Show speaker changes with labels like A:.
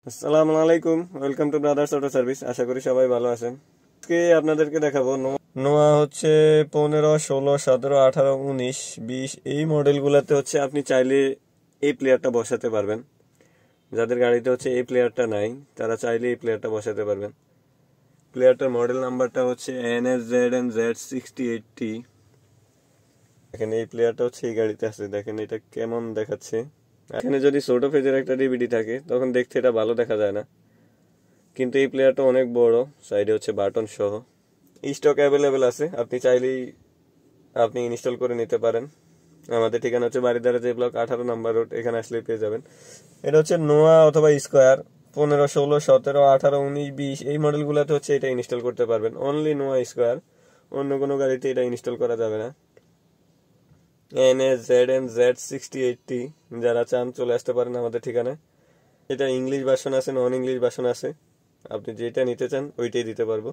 A: আসসালামু আলাইকুম, welcome to brothers auto service. আশা করি সবাই ভালো আছেন। আজকে আপনাদেরকে দেখাবো নোয়া হচ্ছে 15, 16, 17, 18, 19, 20 এই মডেলগুলোতে হচ্ছে আপনি চাইলে এই প্লেয়ারটা বসাতে পারবেন। যাদের গাড়িতে হচ্ছে এই প্লেয়ারটা নাই তারা চাইলে এই প্লেয়ারটা বসাতে পারবেন। প্লেয়ারটার মডেল নাম্বারটা হচ্ছে NSZNZ6080। দেখেন এই প্লেয়ারটা হচ্ছে এই গাড়িতে আছে, দেখেন এটা কেমন দেখাচ্ছে। এখানে যদি ছোট পেজের একটা ডিভিডি থাকে তখন দেখতে এটা ভালো দেখা যায় না, কিন্তু এই প্লেয়ারটা অনেক বড়, সাইডে হচ্ছে বাটন সহ। স্টক অ্যাভেলেবেল আছে, আপনি চাইলেই আপনি ইনস্টল করে নিতে পারেন। আমাদের ঠিকানা হচ্ছে বারিধারা যে ব্লক 18 নম্বর রোড, এখানে আসলে পেয়ে যাবেন। এটা হচ্ছে নোয়া অথবা স্কোয়ার 15, 16, 17, 18, 19, 20 এই মডেলগুলোতে হচ্ছে এটা ইনস্টল করতে পারবেন। অনলি নোয়া স্কোয়ার, অন্য কোনো গাড়িতে এটা ইনস্টল করা যাবে না। NSZNZ6080 যারা চান চলে আসতে পারেন আমাদের ঠিকানায়। এটা ইংলিশ ভার্সন আছে, নন ইংলিশ ভার্সন আছে, আপনি যেটা নিতে চান ওইটাই দিতে পারবো।